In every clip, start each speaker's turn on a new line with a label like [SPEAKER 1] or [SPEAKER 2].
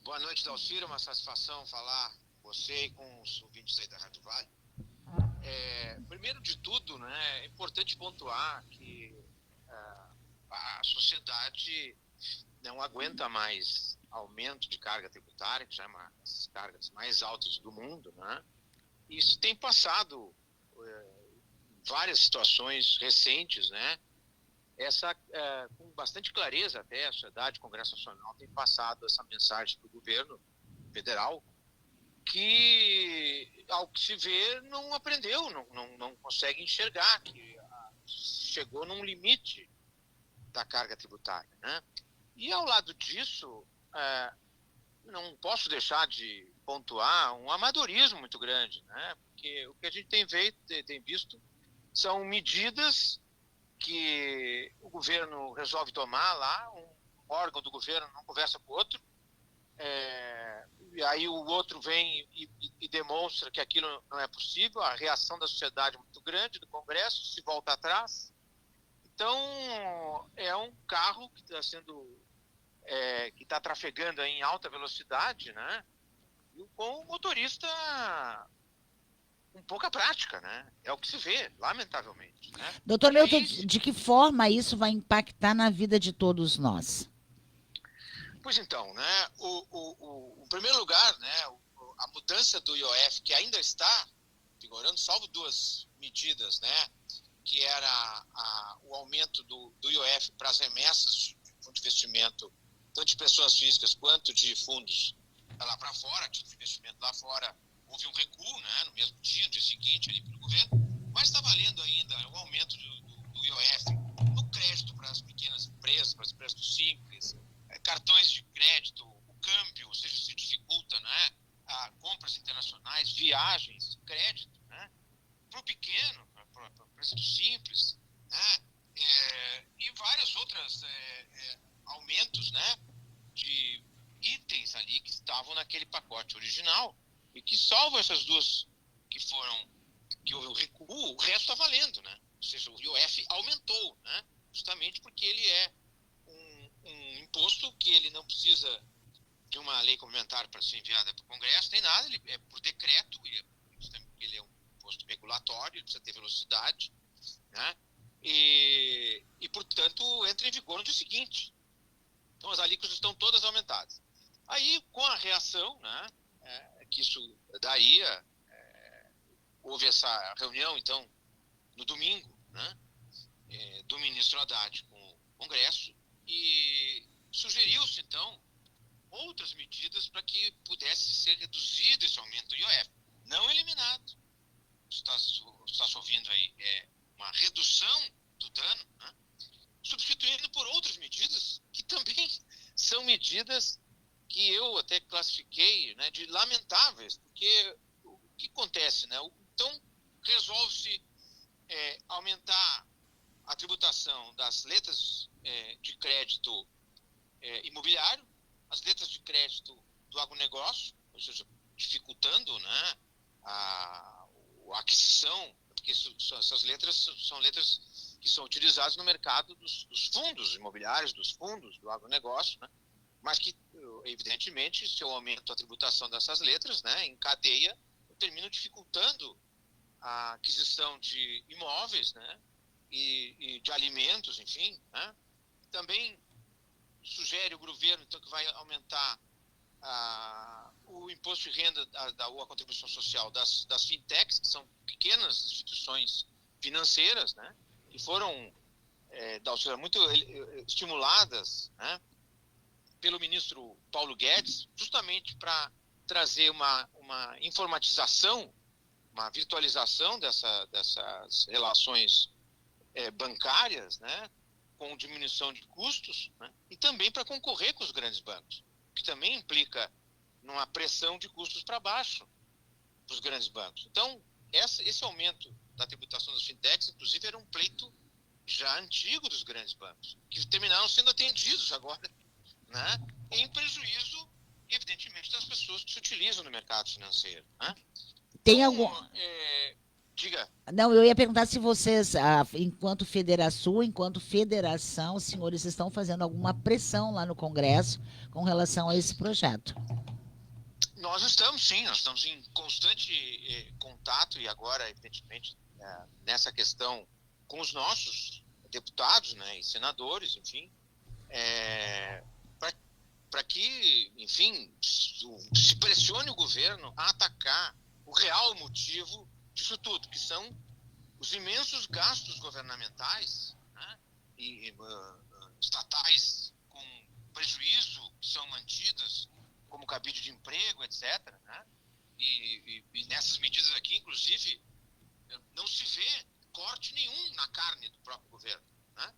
[SPEAKER 1] Boa noite, Dalciro. Uma satisfação falar com você e com os ouvintes aí da Rádio Vale. Primeiro de tudo, né, é importante pontuar que a sociedade não aguenta mais aumento de carga tributária, que já é uma das cargas mais altas do mundo, né? Isso tem passado várias situações recentes, né? Com bastante clareza até a sociedade, o Congresso Nacional tem passado essa mensagem para o governo federal, que, ao que se vê, não aprendeu, não consegue enxergar que chegou num limite da carga tributária, né? E, ao lado disso, não posso deixar de pontuar um amadorismo muito grande, né? Porque o que a gente tem visto são medidas que o governo resolve tomar lá, um órgão do governo não conversa com o outro, e aí o outro vem e demonstra que aquilo não é possível, a reação da sociedade é muito grande, do Congresso se volta atrás. Então, é um carro que está que está trafegando em alta velocidade, né? E com o motorista com pouca prática, né? É o que se vê, lamentavelmente, né?
[SPEAKER 2] Doutor Milton, de que forma isso vai impactar na vida de todos nós?
[SPEAKER 1] Pois então, né? Em primeiro lugar, né? A mudança do IOF, que ainda está vigorando, salvo duas medidas, né? Que era o aumento do IOF para as remessas de fundo de investimento, tanto de pessoas físicas quanto de fundos lá para fora, de investimento lá fora. Houve um recuo, né, no mesmo dia, no dia seguinte, ali pelo governo, mas está valendo ainda o aumento do IOF no crédito para as pequenas empresas, para as empresas do Simples, cartões de crédito, o câmbio, ou seja, se dificulta, né, compras internacionais, viagens, crédito, né, para o pequeno, para a empresa do Simples, né, e vários outros aumentos, né, de itens ali que estavam naquele pacote original. E que salvo essas duas que houve o recuo, o resto está valendo, né? Ou seja, o IOF aumentou, né? Justamente porque ele é um imposto que ele não precisa de uma lei complementar para ser enviada para o Congresso, nem nada, ele é por decreto, ele é um imposto regulatório, ele precisa ter velocidade, né? E portanto, entra em vigor no dia seguinte. Então, as alíquotas estão todas aumentadas. Aí, com a reação, né? Que isso daria, houve essa reunião, então, no domingo, né, do ministro Haddad com o Congresso, e sugeriu-se, então, outras medidas para que pudesse ser reduzido esse aumento do IOF. Não eliminado. Está se ouvindo aí, uma redução do dano, né, substituindo por outras medidas que também são medidas que eu até classifiquei, né, de lamentáveis, porque o que acontece, né? Então, resolve-se aumentar a tributação das letras de crédito imobiliário, as letras de crédito do agronegócio, ou seja, dificultando, né, a aquisição, porque essas letras são letras que são utilizadas no mercado dos fundos imobiliários, dos fundos do agronegócio, né? Mas que, evidentemente, se eu aumento a tributação dessas letras, né, em cadeia, eu termino dificultando a aquisição de imóveis, né, e de alimentos, enfim, né. Também sugere o governo, então, que vai aumentar o imposto de renda, a contribuição social das fintechs, que são pequenas instituições financeiras, né, que foram muito estimuladas, né, pelo ministro Paulo Guedes, justamente para trazer uma informatização, uma virtualização dessas relações bancárias, né, com diminuição de custos, né, e também para concorrer com os grandes bancos, que também implica numa pressão de custos para baixo para os grandes bancos. Então, esse aumento da tributação das fintechs, inclusive, era um pleito já antigo dos grandes bancos, que terminaram sendo atendidos agora, né, em prejuízo, evidentemente, das pessoas que se utilizam no mercado financeiro, né?
[SPEAKER 2] Tem
[SPEAKER 1] então,
[SPEAKER 2] algum...
[SPEAKER 1] Diga.
[SPEAKER 2] Não, eu ia perguntar se vocês, enquanto federação, enquanto federação, os senhores estão fazendo alguma pressão lá no Congresso com relação a esse projeto.
[SPEAKER 1] Nós estamos, sim, nós estamos em constante contato e agora, evidentemente, nessa questão com os nossos deputados, né, e senadores, enfim, para que, enfim, se pressione o governo a atacar o real motivo disso tudo, que são os imensos gastos governamentais, né, e estatais com prejuízo que são mantidas como cabide de emprego, etc., né? E nessas medidas aqui, inclusive, não se vê corte nenhum na carne do próprio governo, né?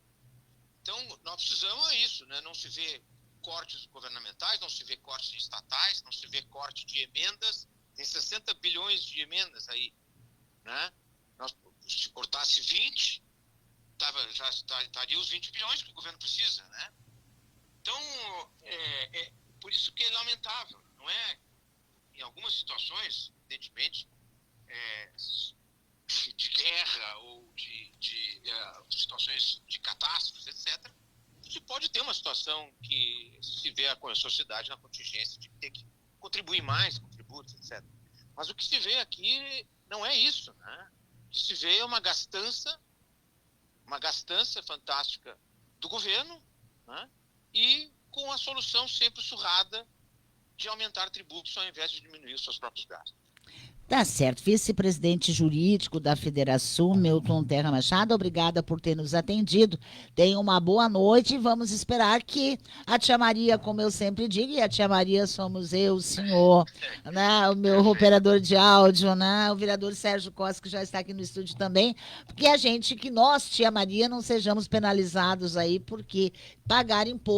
[SPEAKER 1] Então, nós precisamos isso, né? Não se vê cortes governamentais, não se vê cortes estatais, não se vê corte de emendas. Tem 60 bilhões de emendas aí, né? Se cortasse 20, já estaria os 20 bilhões que o governo precisa, né? Então, por isso que é lamentável, não é? Em algumas situações, evidentemente, de guerra ou de situações de catástrofes, etc., se pode ter uma situação que se vê a sociedade na contingência de ter que contribuir mais, contributos, etc. Mas o que se vê aqui não é isso, né? O que se vê é uma gastança fantástica do governo, né? E com a solução sempre surrada de aumentar tributos ao invés de diminuir os seus próprios gastos.
[SPEAKER 2] Tá certo. Vice-presidente jurídico da Federação, Milton Terra Machado, obrigada por ter nos atendido. Tenha uma boa noite e vamos esperar que a tia Maria, como eu sempre digo, e a tia Maria somos eu, o senhor, né, o meu operador de áudio, né, o vereador Sérgio Costa, que já está aqui no estúdio também, porque que nós, tia Maria, não sejamos penalizados aí porque pagar imposto